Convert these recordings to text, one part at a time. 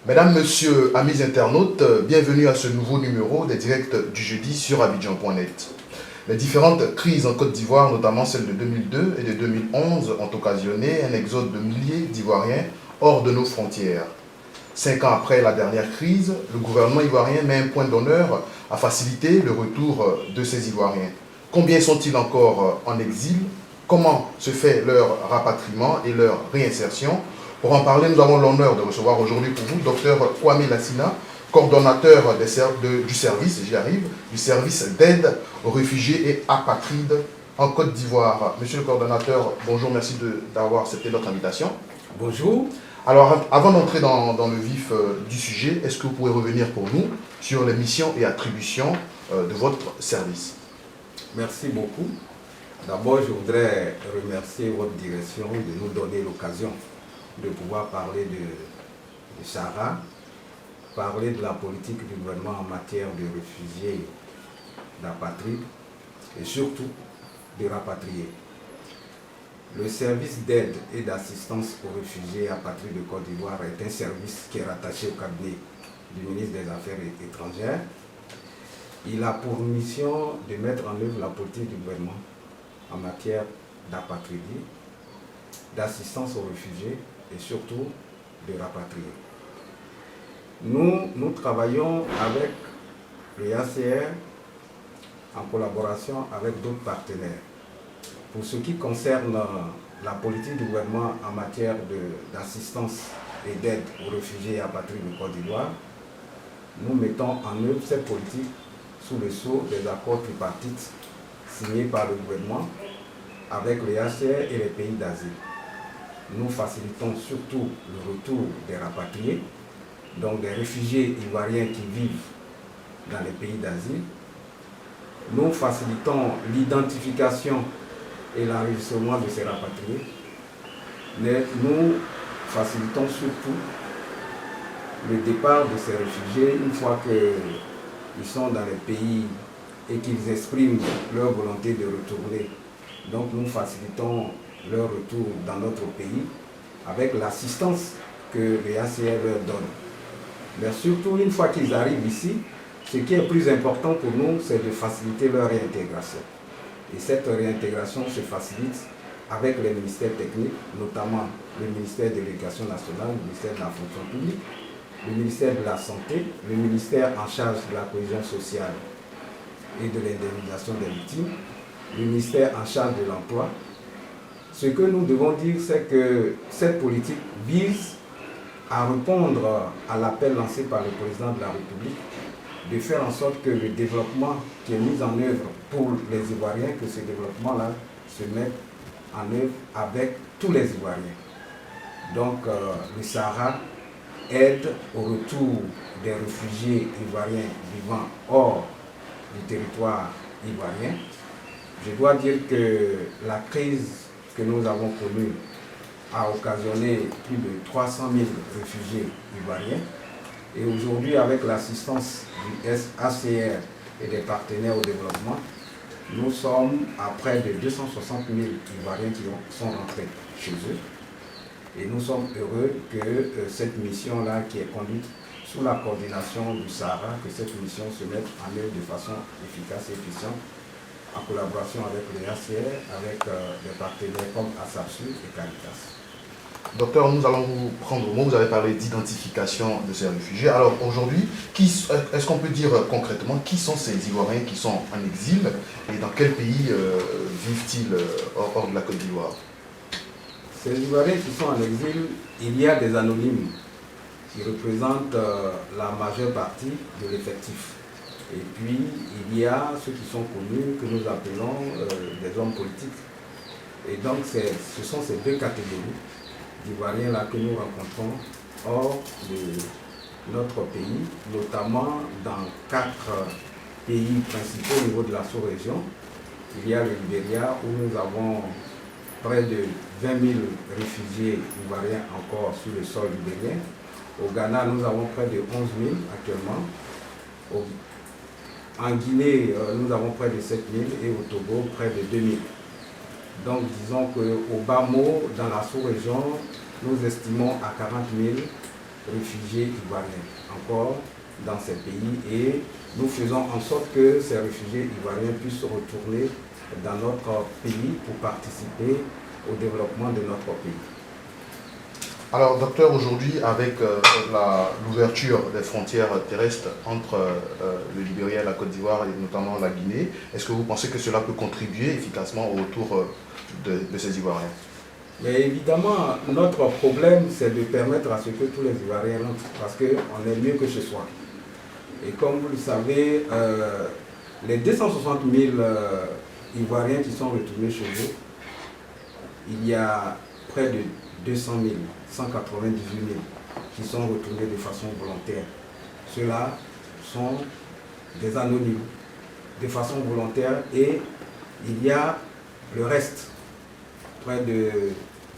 Mesdames, Messieurs, amis internautes, bienvenue à ce nouveau numéro des directs du jeudi sur Abidjan.net. Les différentes crises en Côte d'Ivoire, notamment celle de 2002 et de 2011, ont occasionné un exode de milliers d'Ivoiriens hors de nos frontières. 5 ans après la dernière crise, le gouvernement ivoirien met un point d'honneur à faciliter le retour de ces Ivoiriens. Combien sont-ils encore en exil? Comment se fait leur rapatriement et leur réinsertion? Pour en parler, nous avons l'honneur de recevoir aujourd'hui pour vous Dr Kwame Lassina, coordonnateur du service, j'y arrive, du service d'aide aux réfugiés et apatrides en Côte d'Ivoire. Monsieur le coordonnateur, bonjour, merci d'avoir accepté notre invitation. Bonjour. Alors, avant d'entrer dans le vif du sujet, est-ce que vous pouvez revenir pour nous sur les missions et attributions de votre service? Merci beaucoup. D'abord, je voudrais remercier votre direction de nous donner l'occasion de pouvoir parler de Sahara, parler de la politique du gouvernement en matière de réfugiés, d'apatrides et surtout de rapatriés. Le service d'aide et d'assistance aux réfugiés et apatrides de Côte d'Ivoire est un service qui est rattaché au cabinet du ministre des Affaires étrangères. Il a pour mission de mettre en œuvre la politique du gouvernement en matière d'apatridie, d'assistance aux réfugiés et surtout de rapatriés. Nous travaillons avec le HCR en collaboration avec d'autres partenaires. Pour ce qui concerne la politique du gouvernement en matière d'assistance et d'aide aux réfugiés et apatrides de Côte d'Ivoire, nous mettons en œuvre cette politique sous le sceau des accords tripartites signés par le gouvernement avec le HCR et les pays d'asile. Nous facilitons surtout le retour des rapatriés, donc des réfugiés ivoiriens qui vivent dans les pays d'asile. Nous facilitons l'identification et l'enregistrement de ces rapatriés. Mais nous facilitons surtout le départ de ces réfugiés une fois qu'ils sont dans les pays et qu'ils expriment leur volonté de retourner. Donc nous facilitons leur retour dans notre pays avec l'assistance que les HCR leur donne. Mais surtout, une fois qu'ils arrivent ici, ce qui est plus important pour nous, c'est de faciliter leur réintégration. Et cette réintégration se facilite avec les ministères techniques, notamment le ministère de l'Éducation nationale, le ministère de la fonction publique, le ministère de la Santé, le ministère en charge de la cohésion sociale et de l'indemnisation des victimes, le ministère en charge de l'emploi. Ce que nous devons dire, c'est que cette politique vise à répondre à l'appel lancé par le président de la République de faire en sorte que le développement qui est mis en œuvre pour les Ivoiriens, que ce développement-là se mette en œuvre avec tous les Ivoiriens. Donc le Sahara aide au retour des réfugiés ivoiriens vivant hors du territoire ivoirien. Je dois dire que la crise que nous avons connue a occasionné plus de 300 000 réfugiés ivoiriens. Et aujourd'hui, avec l'assistance du HCR et des partenaires au développement, nous sommes à près de 260 000 Ivoiriens qui sont rentrés chez eux. Et nous sommes heureux que cette mission-là, qui est conduite sous la coordination du Sahara, que cette mission se mette en œuvre de façon efficace et efficiente, en collaboration avec les HCR, avec des partenaires comme ASAPSU et Caritas. Docteur, nous allons vous prendre au mot. Vous avez parlé d'identification de ces réfugiés. Alors aujourd'hui, est-ce qu'on peut dire concrètement qui sont ces Ivoiriens qui sont en exil et dans quel pays vivent-ils hors de la Côte d'Ivoire? Ces Ivoiriens qui sont en exil, il y a des anonymes qui représentent la majeure partie de l'effectif. Et puis, il y a ceux qui sont connus, que nous appelons des hommes politiques. Et donc, ce sont ces deux catégories d'Ivoiriens là que nous rencontrons hors de notre pays, notamment dans 4 pays principaux au niveau de la sous-région. Il y a le Libéria où nous avons près de 20 000 réfugiés ivoiriens encore sur le sol libérien. Au Ghana, nous avons près de 11 000 actuellement. En Guinée, nous avons près de 7 000 et au Togo, près de 2 000. Donc disons qu'au bas mot, dans la sous-région, nous estimons à 40 000 réfugiés ivoiriens encore dans ces pays et nous faisons en sorte que ces réfugiés ivoiriens puissent retourner dans notre pays pour participer au développement de notre pays. Alors, docteur, aujourd'hui, avec l'ouverture des frontières terrestres entre le Libéria et la Côte d'Ivoire, et notamment la Guinée, est-ce que vous pensez que cela peut contribuer efficacement au retour de ces Ivoiriens? Mais évidemment, notre problème, c'est de permettre à ce que tous les Ivoiriens rentrent, parce qu'on est mieux que chez soi. Et comme vous le savez, les 260 000 Ivoiriens qui sont retournés chez eux, il y a près de 200 000, 198 000 qui sont retournés de façon volontaire. Ceux-là sont des anonymes, de façon volontaire, et il y a le reste, près de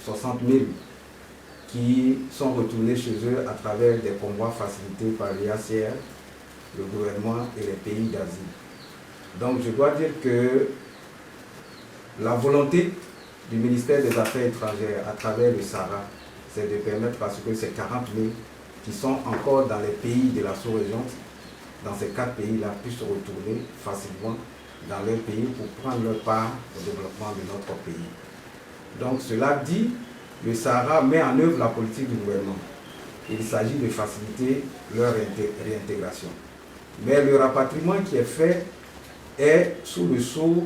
60 000 qui sont retournés chez eux à travers des convois facilités par l'IACR, le gouvernement et les pays d'Asie. Donc je dois dire que la volonté du ministère des Affaires étrangères à travers le Sahara, c'est de permettre à ce que ces 40 000 qui sont encore dans les pays de la sous-région, dans ces 4 pays-là, puissent retourner facilement dans leur pays pour prendre leur part au développement de notre pays. Donc cela dit, le Sahara met en œuvre la politique du gouvernement. Il s'agit de faciliter leur réintégration. Mais le rapatriement qui est fait est sous le sceau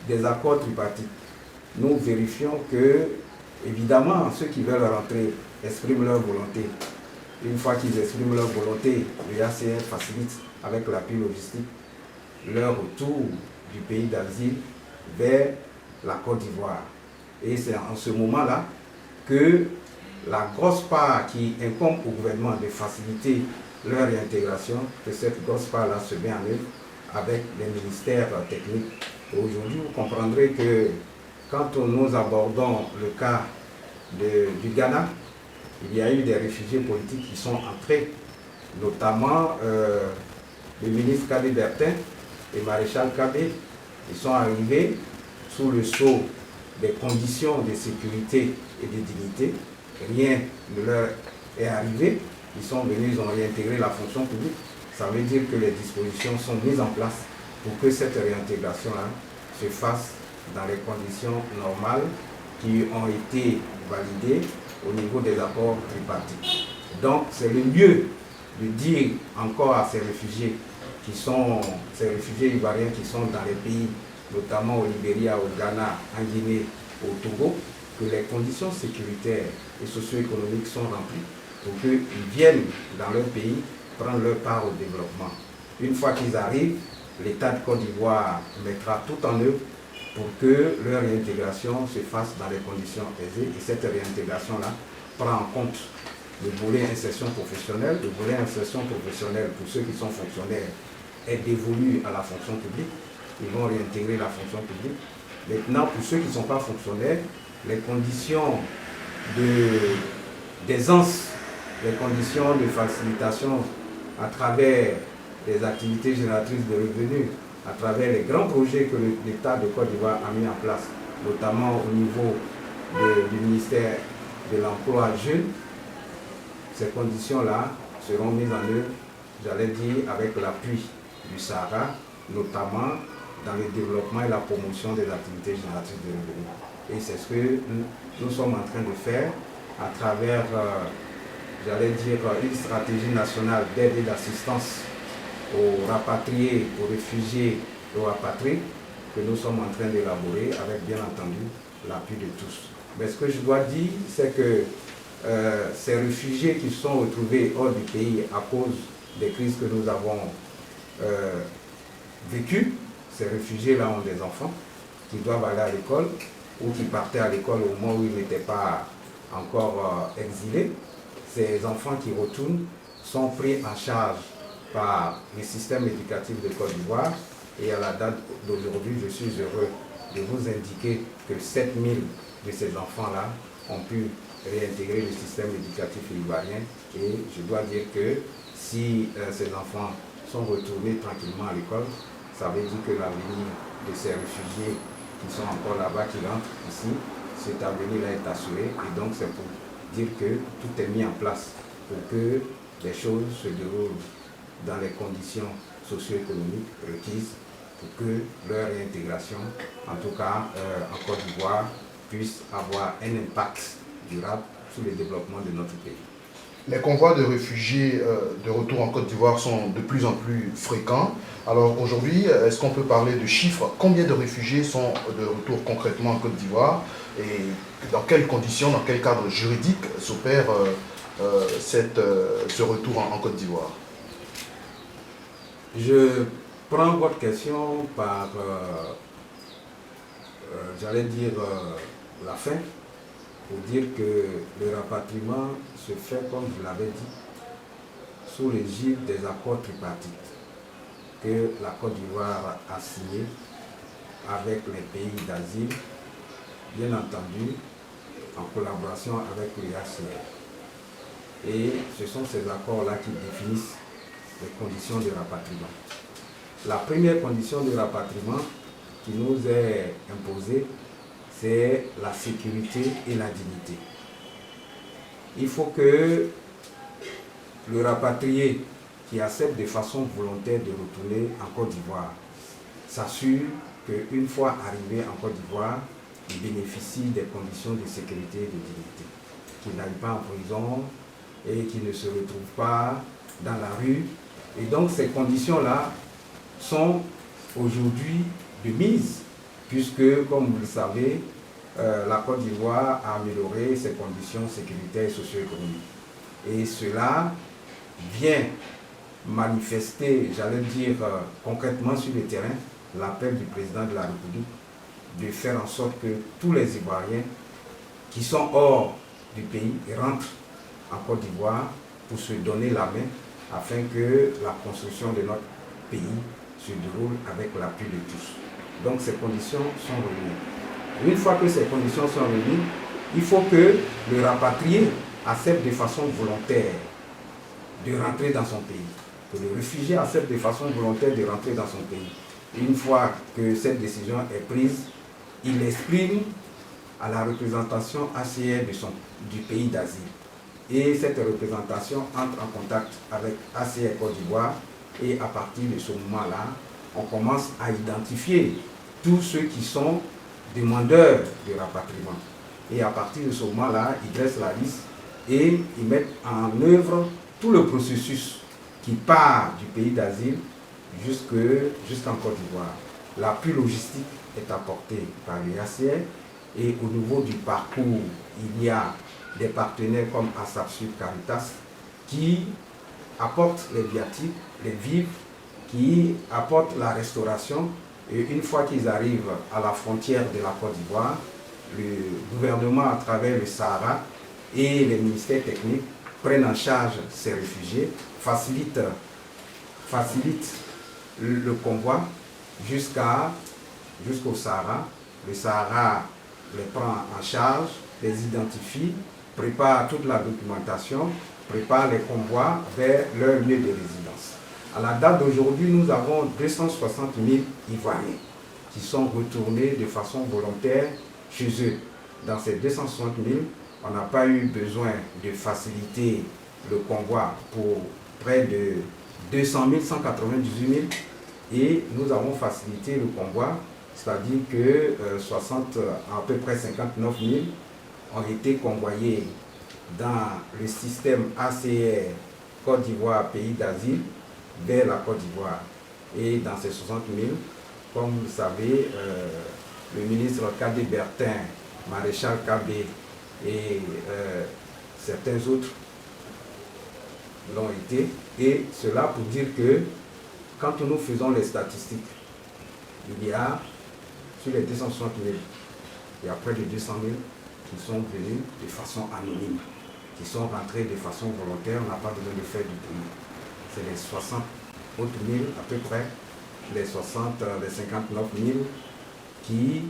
des accords tripartites. Nous vérifions que, évidemment, ceux qui veulent rentrer expriment leur volonté. Une fois qu'ils expriment leur volonté, le ACR facilite avec l'appui logistique leur retour du pays d'asile vers la Côte d'Ivoire. Et c'est en ce moment-là que la grosse part qui incombe au gouvernement de faciliter leur réintégration, que cette grosse part-là se met en œuvre avec les ministères techniques. Aujourd'hui, vous comprendrez que quand nous abordons le cas du Ghana, il y a eu des réfugiés politiques qui sont entrés, notamment le ministre Kabé Bertin et Maréchal Kabé. Ils sont arrivés sous le sceau des conditions de sécurité et de dignité. Rien ne leur est arrivé. Ils sont venus, ils ont réintégré la fonction publique. Ça veut dire que les dispositions sont mises en place pour que cette réintégration-là se fasse dans les conditions normales qui ont été validées au niveau des accords tripartites. Donc c'est le lieu de dire encore à ces réfugiés ivoiriens qui sont dans les pays, notamment au Libéria, au Ghana, en Guinée, au Togo, que les conditions sécuritaires et socio-économiques sont remplies pour qu'ils viennent dans leur pays prendre leur part au développement. Une fois qu'ils arrivent, l'État de Côte d'Ivoire mettra tout en œuvre pour que leur réintégration se fasse dans les conditions aisées. Et cette réintégration-là prend en compte le volet insertion professionnelle. Le volet insertion professionnelle, pour ceux qui sont fonctionnaires, est dévolu à la fonction publique. Ils vont réintégrer la fonction publique. Maintenant, pour ceux qui ne sont pas fonctionnaires, les conditions d'aisance, les conditions de facilitation à travers les activités génératrices de revenus, à travers les grands projets que l'État de Côte d'Ivoire a mis en place, notamment au niveau du ministère de l'Emploi jeune, ces conditions-là seront mises en œuvre, j'allais dire, avec l'appui du Sahara, notamment dans le développement et la promotion des activités génératrices de revenus. Et c'est ce que nous sommes en train de faire à travers, j'allais dire, une stratégie nationale d'aide et d'assistance aux rapatriés, aux réfugiés et aux rapatriés que nous sommes en train d'élaborer avec bien entendu l'appui de tous. Mais ce que je dois dire, c'est que ces réfugiés qui sont retrouvés hors du pays à cause des crises que nous avons vécues, ces réfugiés-là ont des enfants qui doivent aller à l'école ou qui partaient à l'école au moment où ils n'étaient pas encore exilés. Ces enfants qui retournent sont pris en charge par le système éducatif de Côte d'Ivoire et à la date d'aujourd'hui, je suis heureux de vous indiquer que 7000 de ces enfants-là ont pu réintégrer le système éducatif ivoirien et je dois dire que si ces enfants sont retournés tranquillement à l'école, ça veut dire que l'avenir de ces réfugiés qui sont encore là-bas, qui rentrent ici, cet avenir-là est assuré et donc c'est pour dire que tout est mis en place pour que les choses se déroulent dans les conditions socio-économiques requises pour que leur réintégration, en tout cas en Côte d'Ivoire, puisse avoir un impact durable sur le développement de notre pays. Les convois de réfugiés de retour en Côte d'Ivoire sont de plus en plus fréquents. Alors aujourd'hui, est-ce qu'on peut parler de chiffres? Combien de réfugiés sont de retour concrètement en Côte d'Ivoire? Et dans quelles conditions, dans quel cadre juridique s'opère ce retour en Côte d'Ivoire? Je prends votre question par, j'allais dire, la fin, pour dire que le rapatriement se fait, comme vous l'avez dit, sous l'égide des accords tripartites que la Côte d'Ivoire a signés avec les pays d'asile, bien entendu en collaboration avec l'UNHCR. Et ce sont ces accords-là qui définissent les conditions de rapatriement. La première condition de rapatriement qui nous est imposée, c'est la sécurité et la dignité. Il faut que le rapatrié qui accepte de façon volontaire de retourner en Côte d'Ivoire s'assure qu'une fois arrivé en Côte d'Ivoire, il bénéficie des conditions de sécurité et de dignité, qu'il n'aille pas en prison et qu'il ne se retrouve pas dans la rue. Et donc ces conditions-là sont aujourd'hui de mise, puisque, comme vous le savez, la Côte d'Ivoire a amélioré ses conditions sécuritaires et socio-économiques. Et cela vient manifester, j'allais dire concrètement sur le terrain, l'appel du président de la République de faire en sorte que tous les Ivoiriens qui sont hors du pays rentrent en Côte d'Ivoire pour se donner la main afin que la construction de notre pays se déroule avec l'appui de tous. Donc ces conditions sont réunies. Une fois que ces conditions sont réunies, il faut que le rapatrié accepte de façon volontaire de rentrer dans son pays. Que le réfugié accepte de façon volontaire de rentrer dans son pays. Une fois que cette décision est prise, il l'exprime à la représentation ACR du pays d'asile. Et cette représentation entre en contact avec ACR Côte d'Ivoire et à partir de ce moment-là, on commence à identifier tous ceux qui sont demandeurs de rapatriement. Et à partir de ce moment-là, ils dressent la liste et ils mettent en œuvre tout le processus qui part du pays d'asile jusqu'en Côte d'Ivoire. L'appui logistique est apporté par l'UNHCR et au niveau du parcours, il y a des partenaires comme ASAP Sud Caritas qui apportent les viatiques, les vivres, qui apportent la restauration. Et une fois qu'ils arrivent à la frontière de la Côte d'Ivoire, le gouvernement, à travers le Sahara et les ministères techniques, prennent en charge ces réfugiés, facilitent le convoi jusqu'au Sahara. Le Sahara les prend en charge, les identifie, prépare toute la documentation, prépare les convois vers leur lieu de résidence. À la date d'aujourd'hui, nous avons 260 000 Ivoiriens qui sont retournés de façon volontaire chez eux. Dans ces 260 000, on n'a pas eu besoin de faciliter le convoi pour près de 200 198 000 et nous avons facilité le convoi, c'est-à-dire que à peu près 59 000 ont été convoyés dans le système ACR Côte d'Ivoire, pays d'asile, vers la Côte d'Ivoire. Et dans ces 60 000, comme vous le savez, le ministre Kabé Bertin, maréchal Kabé et certains autres l'ont été. Et cela pour dire que quand nous faisons les statistiques, il y a sur les 260 000, il y a près de 200 000 qui sont venus de façon anonyme, qui sont rentrés de façon volontaire, on n'a pas besoin de faire du bruit. C'est les 60 autres 000 à peu près, les 59 000 qui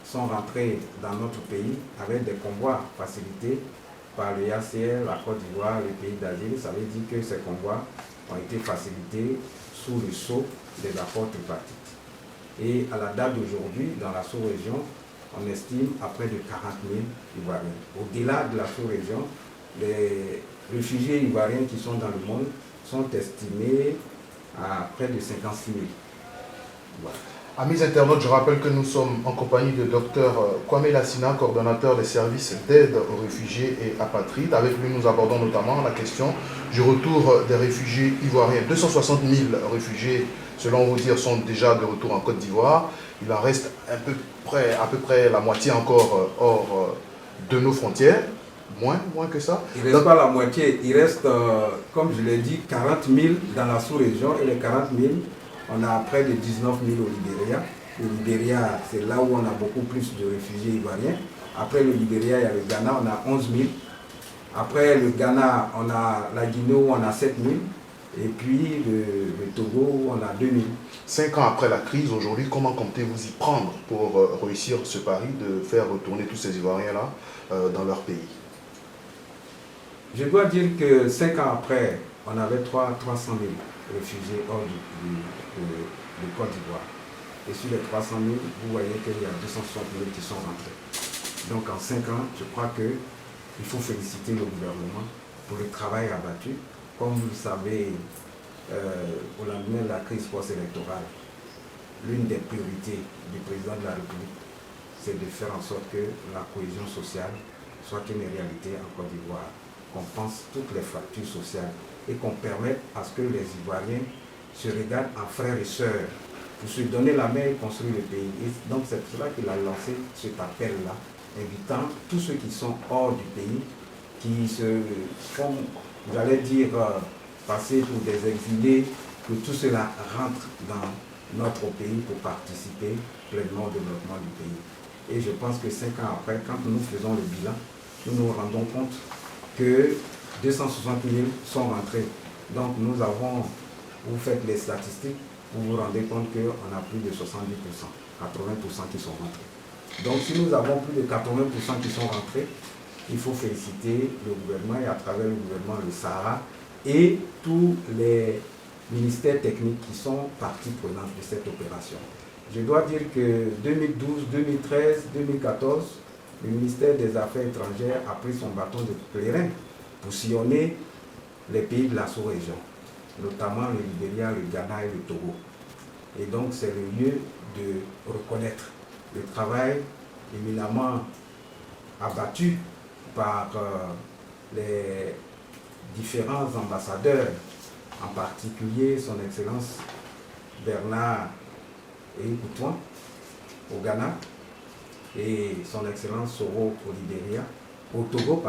sont rentrés dans notre pays avec des convois facilités par le UNHCR, la Côte d'Ivoire, le pays d'asile. Ça veut dire que ces convois ont été facilités sous le sceau des accords tripartites. Et à la date d'aujourd'hui, dans la sous-région, on estime à près de 40 000 Ivoiriens. Au-delà de la sous-région, les réfugiés ivoiriens qui sont dans le monde sont estimés à près de 56 000. Voilà. Amis internautes, je rappelle que nous sommes en compagnie de Dr Kwame Lassina, coordonnateur des services d'aide aux réfugiés et apatrides. Avec lui, nous abordons notamment la question du retour des réfugiés ivoiriens. 260 000 réfugiés, selon vos dires, sont déjà de retour en Côte d'Ivoire. Il en reste à peu près la moitié encore hors de nos frontières. Moins que ça. Il ne reste pas la moitié, il reste, comme je l'ai dit, 40 000 dans la sous-région, et les 40 000, on a près de 19 000 au Libéria. Le Libéria, c'est là où on a beaucoup plus de réfugiés ivoiriens. Après le Libéria, il y a le Ghana, on a 11 000. Après le Ghana, on a la Guinée où on a 7 000. Et puis le Togo où on a 2 000. 5 ans après la crise, aujourd'hui, comment comptez-vous y prendre pour réussir ce pari de faire retourner tous ces Ivoiriens-là dans leur pays? Je dois dire que 5 ans après, on avait 300 000 réfugiés hors de Côte d'Ivoire. Et sur les 300 000, vous voyez qu'il y a 260 000 qui sont rentrés. Donc en 5 ans, je crois qu'il faut féliciter le gouvernement pour le travail abattu. Comme vous le savez, au lendemain de la crise post-électorale, l'une des priorités du président de la République, c'est de faire en sorte que la cohésion sociale soit une réalité en Côte d'Ivoire, qu'on pense toutes les fractures sociales et qu'on permette à ce que les Ivoiriens se regardent en frères et sœurs pour se donner la main et construire le pays. Et donc c'est pour cela qu'il a lancé cet appel-là, invitant tous ceux qui sont hors du pays, qui se font, j'allais dire, passer pour des exilés, que tout cela rentre dans notre pays pour participer pleinement au développement du pays. Et je pense que 5 ans après, quand nous faisons le bilan, nous nous rendons compte que 260 000 sont rentrés. Donc nous avons, vous faites les statistiques, vous vous rendez compte qu'on a plus de 70%, 80% qui sont rentrés. Donc si nous avons plus de 80% qui sont rentrés, il faut féliciter le gouvernement et à travers le gouvernement le Sahara et tous les ministères techniques qui sont partie prenante de cette opération. Je dois dire que 2012, 2013, 2014, le ministère des Affaires étrangères a pris son bâton de pèlerin pour sillonner les pays de la sous-région, notamment le Libéria, le Ghana et le Togo. Et donc c'est le lieu de reconnaître le travail éminemment abattu par les différents ambassadeurs, en particulier son Excellence Bernard Koutouan au Ghana et son Excellence Soro au Libéria, au Togo,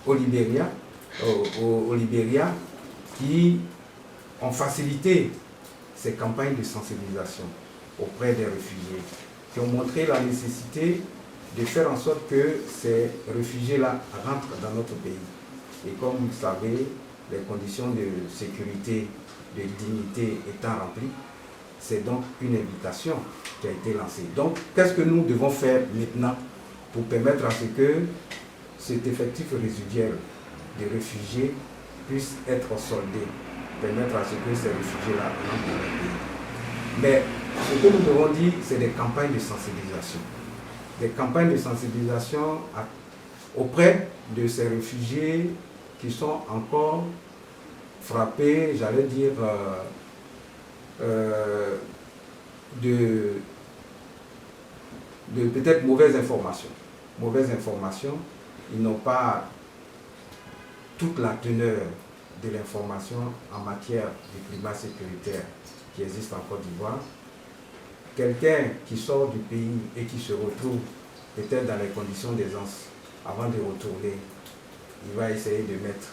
au Libéria, au Libéria, qui ont facilité ces campagnes de sensibilisation auprès des réfugiés, qui ont montré la nécessité de faire en sorte que ces réfugiés-là rentrent dans notre pays. Et comme vous le savez, les conditions de sécurité, de dignité étant remplies, c'est donc une invitation qui a été lancée. Donc, qu'est-ce que nous devons faire maintenant pour permettre à ce que cet effectif résiduel de réfugiés puisse être soldé, permettre à ce que ces réfugiés-là rentrent dans le pays. Mais ce que nous devons dire, c'est des campagnes de sensibilisation. Des campagnes de sensibilisation auprès de ces réfugiés qui sont encore frappés, j'allais dire, de peut-être mauvaises informations. Mauvaises informations, ils n'ont pas toute la teneur de l'information en matière du climat sécuritaire qui existe en Côte d'Ivoire. Quelqu'un qui sort du pays et qui se retrouve peut-être dans les conditions d'aisance, avant de retourner, il va essayer de mettre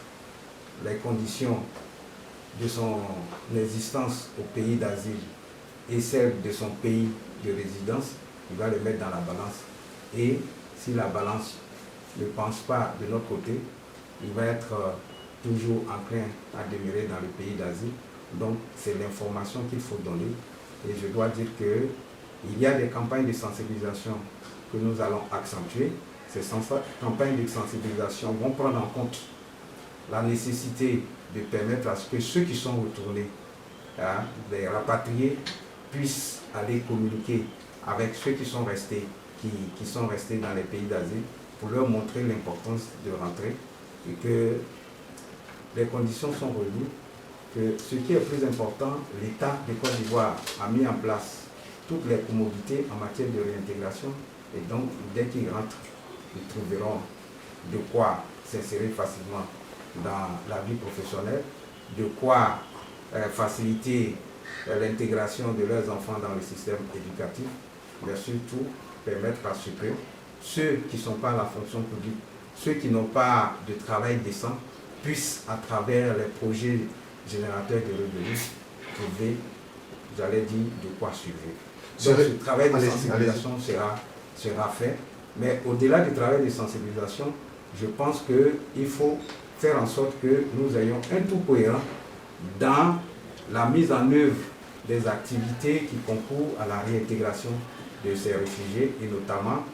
les conditions de son existence au pays d'asile et celles de son pays de résidence, il va le mettre dans la balance. Et si la balance ne penche pas de notre côté, il va être toujours enclin à demeurer dans le pays d'asile. Donc c'est l'information qu'il faut donner. Et je dois dire qu'il y a des campagnes de sensibilisation que nous allons accentuer. Ces campagnes de sensibilisation vont prendre en compte la nécessité de permettre à ce que ceux qui sont retournés, les rapatriés, puissent aller communiquer avec ceux qui sont restés dans les pays d'asile pour leur montrer l'importance de rentrer et que les conditions sont revues, que ce qui est plus important, l'État de Côte d'Ivoire a mis en place toutes les commodités en matière de réintégration et donc dès qu'ils rentrent, ils trouveront de quoi s'insérer facilement dans la vie professionnelle, de quoi faciliter l'intégration de leurs enfants dans le système éducatif, mais surtout permettre à ce que ceux qui ne sont pas à la fonction publique, ceux qui n'ont pas de travail décent, puissent, à travers les projets générateurs de revenus, trouver, j'allais dire, de quoi suivre. Donc ce travail de sensibilisation sera fait, mais au-delà du travail de sensibilisation, je pense qu'il faut faire en sorte que nous ayons un tout cohérent dans la mise en œuvre des activités qui concourent à la réintégration de ces réfugiés et notamment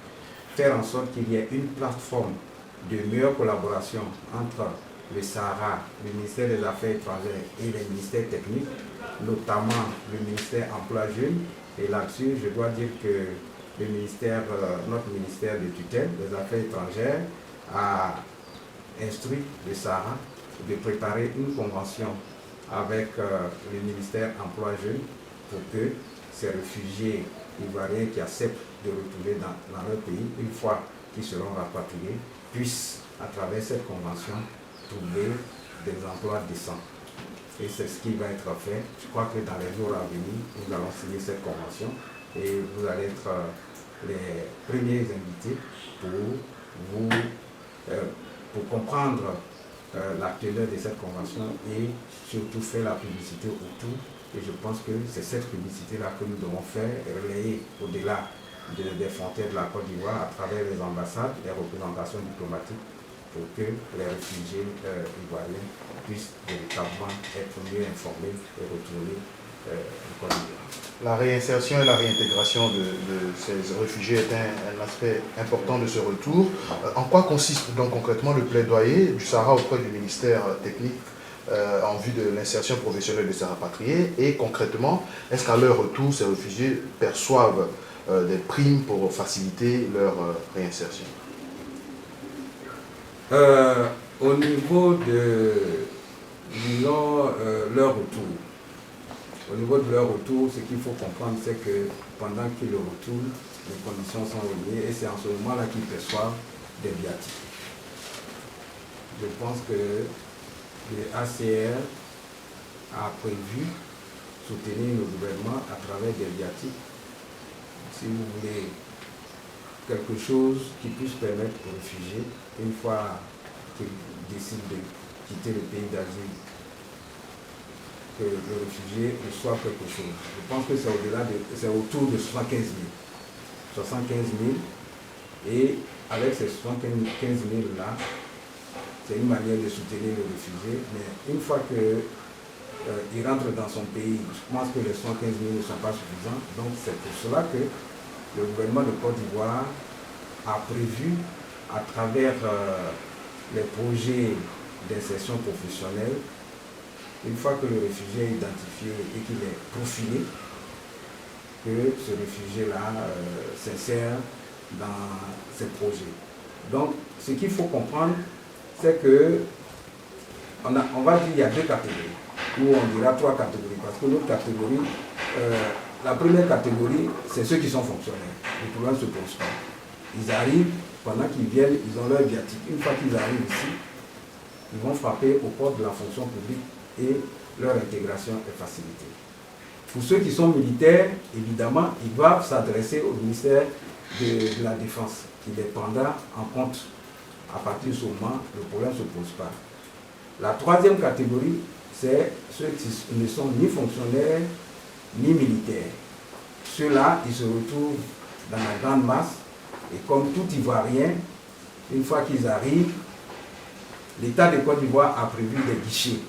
faire en sorte qu'il y ait une plateforme de meilleure collaboration entre le Sahara, le ministère des Affaires étrangères et les ministères techniques, notamment le ministère Emploi Jeune. Et là-dessus, je dois dire que le ministère, notre ministère de tutelle des Affaires étrangères a instruit le Sahara de préparer une convention avec le ministère Emploi Jeune pour que ces réfugiés ivoiriens qui acceptent de retourner dans leur pays, une fois qu'ils seront rapatriés, puissent, à travers cette convention, trouver des emplois décents. Et c'est ce qui va être fait. Je crois que dans les jours à venir, nous allons signer cette convention et vous allez être les premiers invités pour comprendre la teneur de cette convention et surtout faire la publicité autour. Et je pense que c'est cette publicité-là que nous devons faire, relayer au-delà des frontières de la Côte d'Ivoire à travers les ambassades, les représentations diplomatiques, pour que les réfugiés ivoiriens puissent véritablement être mieux informés et retourner en Côte d'Ivoire. La réinsertion et la réintégration de ces réfugiés est un aspect important de ce retour. En quoi consiste donc concrètement le plaidoyer du Sahara auprès du ministère technique en vue de l'insertion professionnelle de ces rapatriés? Et concrètement, est-ce qu'à leur retour, ces réfugiés perçoivent des primes pour faciliter leur réinsertion? Au niveau de leur retour, ce qu'il faut comprendre, c'est que pendant qu'ils retournent, les conditions sont reliées et c'est en ce moment-là qu'ils perçoivent des viatiques. Je pense que le ACR a prévu soutenir le gouvernement à travers des viatiques. Si vous voulez quelque chose qui puisse permettre aux réfugiés, une fois qu'ils décident de quitter le pays d'asile, que le réfugié reçoit quelque chose. Je pense que c'est autour de 75 000. 75 000. Et avec ces 75 000 là, c'est une manière de soutenir le réfugié. Mais une fois qu'il rentre dans son pays, je pense que les 75 000 ne sont pas suffisants. Donc c'est pour cela que le gouvernement de Côte d'Ivoire a prévu, à travers les projets d'insertion professionnelle, une fois que le réfugié est identifié et qu'il est profilé, que ce réfugié-là s'insère dans ces projets. Donc, ce qu'il faut comprendre, c'est que on va dire qu'il y a deux catégories, ou on dira trois catégories, parce que l'autre catégorie, la première catégorie, c'est ceux qui sont fonctionnaires. Le problème ne se pose pas. Ils arrivent, pendant qu'ils viennent, ils ont leur viatique. Une fois qu'ils arrivent ici, ils vont frapper aux portes de la fonction publique et leur intégration est facilitée. Pour ceux qui sont militaires, évidemment, ils doivent s'adresser au ministère de la Défense, qui les prendra en compte. À partir de ce moment, le problème ne se pose pas. La troisième catégorie, c'est ceux qui ne sont ni fonctionnaires ni militaires. Ceux-là, ils se retrouvent dans la grande masse et comme tout Ivoirien, une fois qu'ils arrivent, l'État de Côte d'Ivoire a prévu des guichets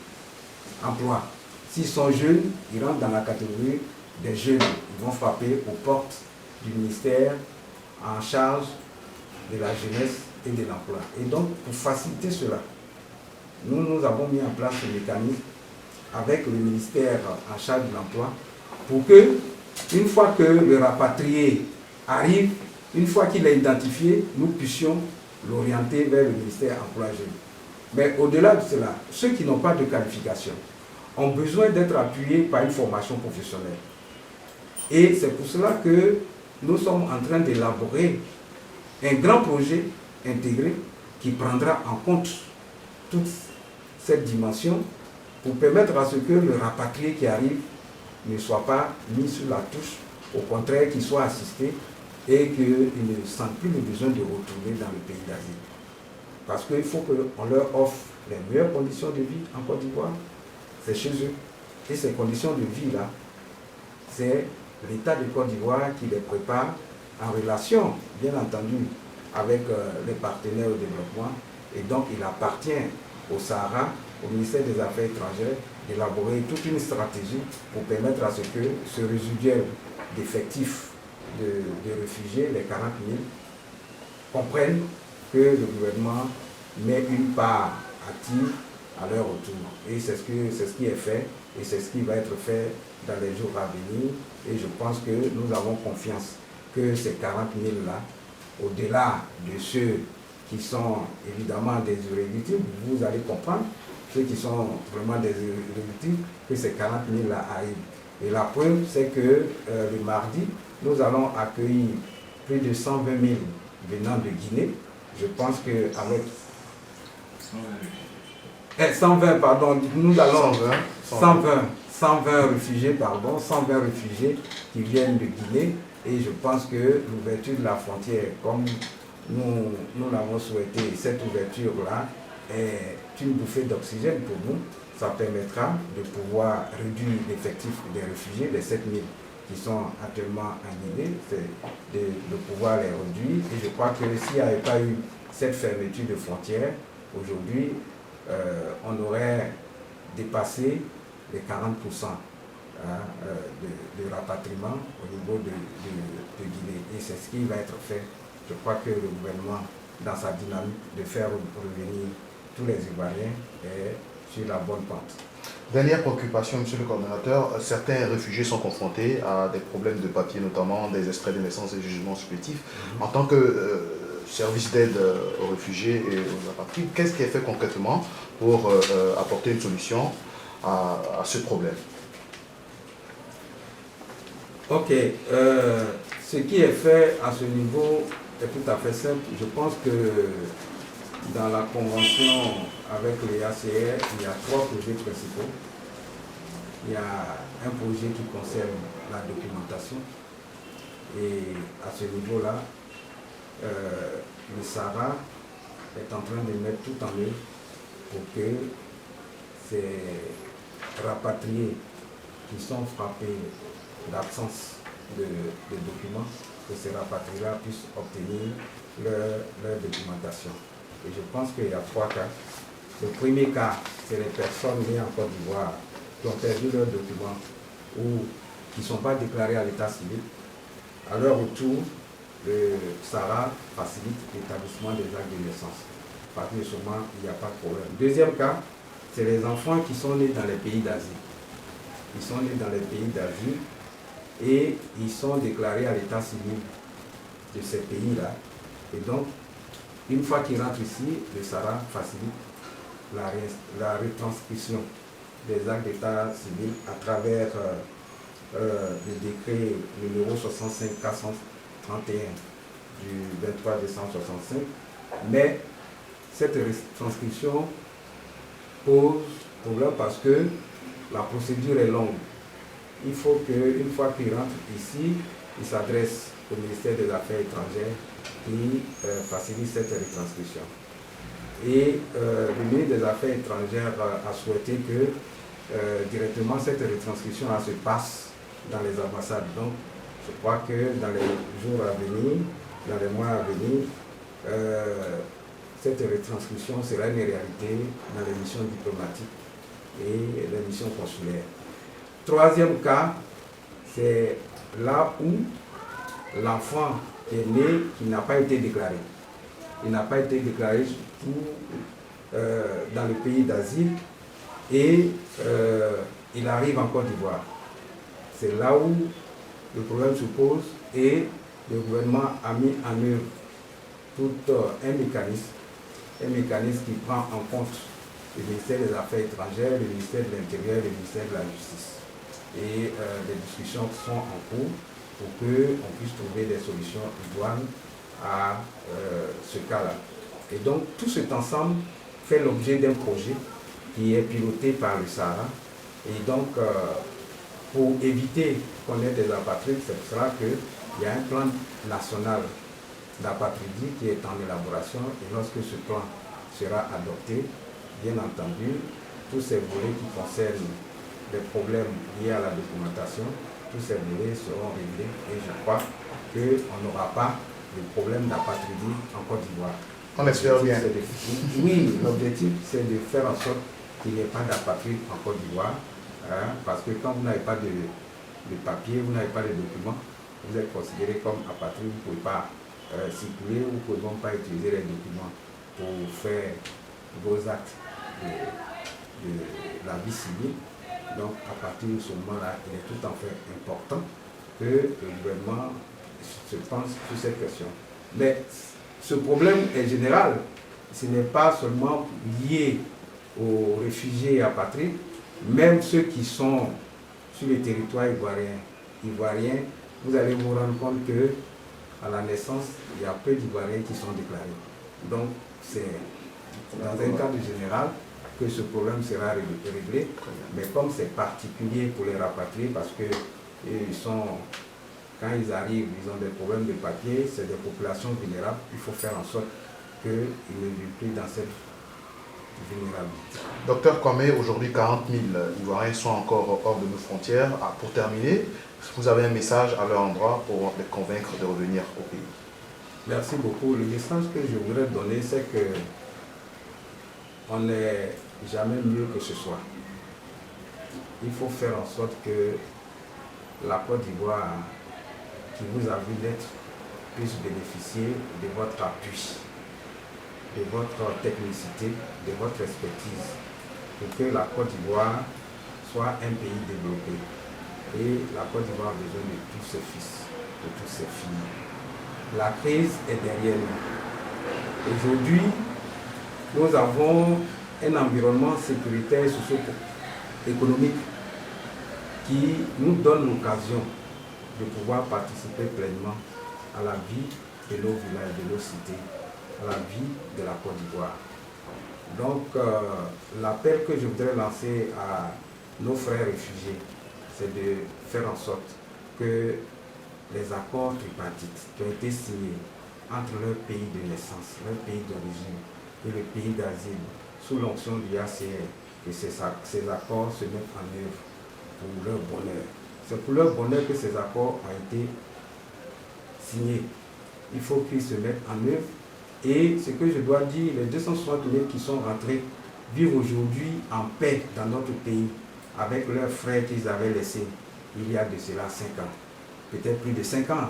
emploi. S'ils sont jeunes, ils rentrent dans la catégorie des jeunes. Ils vont frapper aux portes du ministère en charge de la jeunesse et de l'emploi. Et donc, pour faciliter cela, nous avons mis en place ce mécanisme avec le ministère en charge de l'emploi pour que, une fois que le rapatrié arrive, une fois qu'il est identifié, nous puissions l'orienter vers le ministère emploi jeune. Mais au-delà de cela, ceux qui n'ont pas de qualification ont besoin d'être appuyés par une formation professionnelle. Et c'est pour cela que nous sommes en train d'élaborer un grand projet intégré qui prendra en compte toute cette dimension pour permettre à ce que le rapatrié qui arrive ne soit pas mis sur la touche, au contraire qu'il soit assisté et qu'il ne sente plus le besoin de retourner dans le pays d'asile. Parce qu'il faut qu'on leur offre les meilleures conditions de vie en Côte d'Ivoire, c'est chez eux. Et ces conditions de vie-là, c'est l'État de Côte d'Ivoire qui les prépare en relation, bien entendu, avec les partenaires au développement. Et donc, il appartient au Sahara, au ministère des Affaires étrangères, d'élaborer toute une stratégie pour permettre à ce que ce résiduel d'effectifs de réfugiés, les 40 000, comprennent que le gouvernement met une part active à leur retour. Et c'est ce qui est fait et c'est ce qui va être fait dans les jours à venir. Et je pense que nous avons confiance que ces 40 000 là, au-delà de ceux qui sont évidemment des irréductibles, vous allez comprendre, ceux qui sont vraiment des irréductibles, que ces 40 000 là arrivent. Et la preuve, c'est que le mardi, nous allons accueillir plus de 120 000 venant de Guinée. Je pense qu'avec 120, pardon, nous allons 120 réfugiés, pardon, 120 réfugiés qui viennent de Guinée. Et je pense que l'ouverture de la frontière, comme nous l'avons souhaité, cette ouverture-là est une bouffée d'oxygène pour nous. Ça permettra de pouvoir réduire l'effectif des réfugiés, les 7 000 qui sont actuellement en Guinée, c'est de pouvoir les réduire. Et je crois que s'il n'y avait pas eu cette fermeture de frontières, aujourd'hui, on aurait dépassé les 40% de rapatriement au niveau de Guinée. Et c'est ce qui va être fait. Je crois que le gouvernement, dans sa dynamique de faire revenir tous les Ivoiriens, est sur la bonne pente. Dernière préoccupation, monsieur le coordonnateur, certains réfugiés sont confrontés à des problèmes de papier, notamment des extraits de naissance et jugements supplétifs. En tant que service d'aide aux réfugiés et aux apatrides, qu'est-ce qui est fait concrètement pour apporter une solution à ce problème? Ok, ce qui est fait à ce niveau est tout à fait simple. Je pense que dans la convention avec le HCR, il y a 3 projets principaux. Il y a un projet qui concerne la documentation. Et à ce niveau-là, le Sahara est en train de mettre tout en œuvre pour que ces rapatriés qui sont frappés d'absence de documents, que ces rapatriés puissent obtenir leur documentation. Et je pense qu'il y a 3 cas. Le premier cas, c'est les personnes nées en Côte d'Ivoire qui ont perdu leurs documents ou qui ne sont pas déclarés à l'état civil. À leur retour, le Sahara facilite l'établissement des actes de naissance. À partir de ce moment, il n'y a pas de problème. Deuxième cas, c'est les enfants qui sont nés dans les pays d'Asie. Ils sont nés dans les pays d'Asie et ils sont déclarés à l'état civil de ces pays-là. Et donc, une fois qu'ils rentrent ici, le Sahara facilite la retranscription des actes d'état civil à travers le décret numéro 65-431 du 23 décembre 65. Mais cette retranscription pose problème parce que la procédure est longue. Il faut qu'une fois qu'ils rentrent ici, ils s'adressent au ministère des Affaires étrangères qui facilite cette retranscription. Et le ministre des Affaires étrangères a souhaité que directement cette retranscription se passe dans les ambassades. Donc, je crois que dans les jours à venir, dans les mois à venir, cette retranscription sera une réalité dans les missions diplomatiques et les missions consulaires. Troisième cas, c'est là où l'enfant qui est né, qui n'a pas été déclaré. Il n'a pas été déclaré surtout dans le pays d'asile et il arrive en Côte d'Ivoire. C'est là où le problème se pose et le gouvernement a mis en œuvre tout un mécanisme qui prend en compte le ministère des Affaires étrangères, le ministère de l'Intérieur, le ministère de la Justice. Et des discussions sont en cours pour qu'on puisse trouver des solutions idoines à ce cas-là. Et donc, tout cet ensemble fait l'objet d'un projet qui est piloté par le Sahara. Et donc, pour éviter qu'on ait des apatrides, c'est pour cela qu'il y a un plan national d'apatridie qui est en élaboration. Et lorsque ce plan sera adopté, bien entendu, tous ces volets qui concernent les problèmes liés à la documentation, tous ces volets seront réglés. Et je crois qu'on n'aura pas de problème d'apatridie en Côte d'Ivoire. On espère bien. Oui, l'objectif, c'est de faire en sorte qu'il n'y ait pas d'apatride en Côte d'Ivoire. Hein, parce que quand vous n'avez pas de papier, vous n'avez pas de documents, vous êtes considéré comme apatride, vous ne pouvez pas circuler, vous ne pouvez même pas utiliser les documents pour faire vos actes de la vie civile. Donc à partir de ce moment-là, il est tout à fait important que le gouvernement se pense sur cette question. Mais ce problème est général, ce n'est pas seulement lié aux réfugiés apatrides, même ceux qui sont sur le territoire ivoirien, vous allez vous rendre compte que à la naissance, il y a peu d'Ivoiriens qui sont déclarés. Donc, c'est dans un cadre général que ce problème sera réglé. Mais comme c'est particulier pour les rapatriés, parce que quand ils arrivent, ils ont des problèmes de papier, c'est des populations vulnérables, il faut faire en sorte qu'ils ne vivent plus dans cette vulnérabilité. Docteur Kwame, aujourd'hui 40 000 Ivoiriens sont encore hors de nos frontières. Pour terminer, vous avez un message à leur endroit pour les convaincre de revenir au pays? Merci beaucoup. Le message que je voudrais donner, c'est que on n'est jamais mieux que ce soit. Il faut faire en sorte que la Côte d'Ivoire, qui vous a vu naître, puisse bénéficier de votre appui, de votre technicité, de votre expertise, pour que la Côte d'Ivoire soit un pays développé. Et la Côte d'Ivoire a besoin de tous ses fils, de toutes ses filles. La crise est derrière nous. Aujourd'hui, nous avons un environnement sécuritaire et socio-économique qui nous donne l'occasion de pouvoir participer pleinement à la vie de nos villages, de nos cités, à la vie de la Côte d'Ivoire. Donc, l'appel que je voudrais lancer à nos frères réfugiés, c'est de faire en sorte que les accords tripartites qui ont été signés entre leur pays de naissance, leur pays d'origine et le pays d'asile, sous l'onction du ACR, que ces accords se mettent en œuvre pour leur bonheur. C'est pour leur bonheur que ces accords ont été signés. Il faut qu'ils se mettent en œuvre. Et ce que je dois dire, les 260 000 qui sont rentrés vivent aujourd'hui en paix dans notre pays avec leurs frères qu'ils avaient laissés il y a de cela 5 ans. Peut-être plus de 5 ans.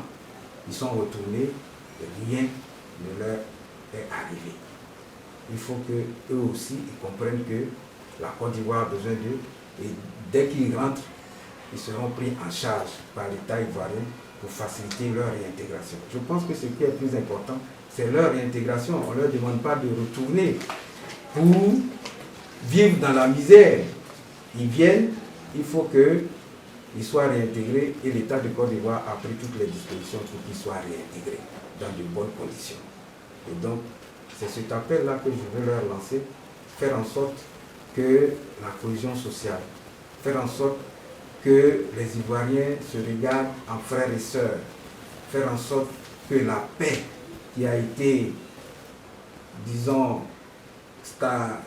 Ils sont retournés et rien ne leur est arrivé. Il faut qu'eux aussi ils comprennent que la Côte d'Ivoire a besoin d'eux et dès qu'ils rentrent, ils seront pris en charge par l'État ivoirien pour faciliter leur réintégration. Je pense que ce qui est le plus important, c'est leur réintégration. On ne leur demande pas de retourner pour vivre dans la misère. Ils viennent, il faut qu'ils soient réintégrés et l'État de Côte d'Ivoire a pris toutes les dispositions pour qu'ils soient réintégrés dans de bonnes conditions. Et donc, c'est cet appel-là que je veux leur lancer, faire en sorte que la cohésion sociale, faire en sorte que les Ivoiriens se regardent en frères et sœurs, faire en sorte que la paix qui a été, disons,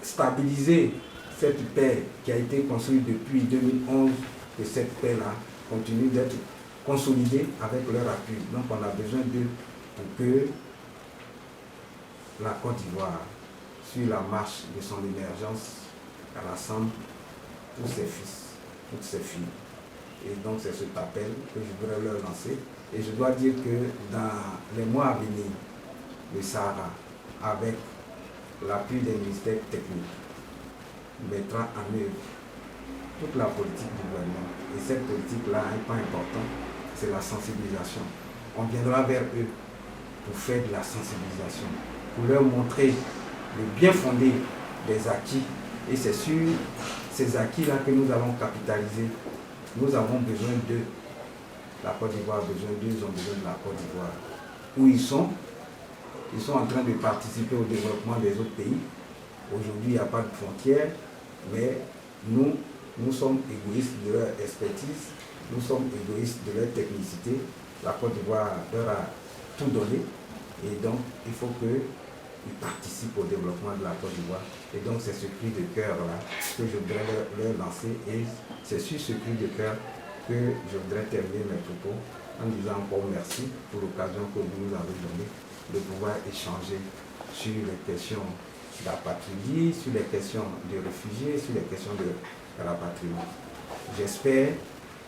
stabilisée, cette paix qui a été construite depuis 2011, que cette paix-là continue d'être consolidée avec leur appui. Donc on a besoin d'eux pour que la Côte d'Ivoire, sur la marche de son émergence, rassemble tous ses fils, toutes ses filles. Et donc c'est cet appel que je voudrais leur lancer. Et je dois dire que dans les mois à venir, le Sahara, avec l'appui des ministères techniques, mettra en œuvre toute la politique du gouvernement. Et cette politique-là, un point important, c'est la sensibilisation. On viendra vers eux pour faire de la sensibilisation, pour leur montrer le bien fondé des acquis. Et c'est sur ces acquis-là que nous allons capitaliser. Nous avons besoin d'eux. La Côte d'Ivoire a besoin d'eux, ils ont besoin de la Côte d'Ivoire. Où ils sont en train de participer au développement des autres pays. Aujourd'hui, il n'y a pas de frontières, mais nous sommes égoïstes de leur expertise, nous sommes égoïstes de leur technicité. La Côte d'Ivoire leur a tout donné, et donc il faut qu'ils participent au développement de la Côte d'Ivoire. Et donc c'est ce cri de cœur-là que je voudrais leur lancer, et c'est sur ce cri de cœur que je voudrais terminer mes propos en disant encore merci pour l'occasion que vous nous avez donnée de pouvoir échanger sur les questions d'apatridie, sur les questions des réfugiés, sur les questions de rapatriement. J'espère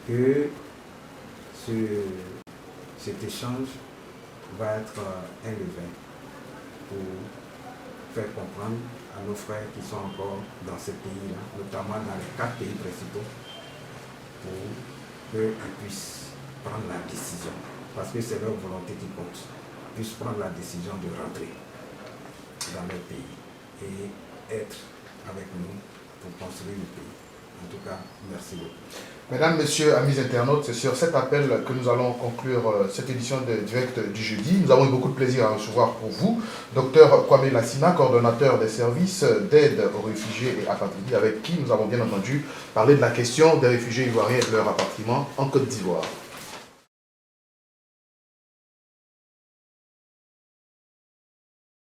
que cet échange va être un levain pour faire comprendre à nos frères qui sont encore dans ces pays-là, notamment dans les 4 pays principaux, pour qu'ils puissent prendre la décision, parce que c'est leur volonté qui compte, puissent prendre la décision de rentrer dans leur pays et être avec nous pour construire le pays. En tout cas, merci beaucoup. Mesdames, Messieurs, amis internautes, c'est sur cet appel que nous allons conclure cette édition de Direct du jeudi. Nous avons eu beaucoup de plaisir à recevoir pour vous Dr Kwame Lassina, coordonnateur des services d'aide aux réfugiés et apatrides, avec qui nous avons bien entendu parler de la question des réfugiés ivoiriens et de leur rapatriement en Côte d'Ivoire.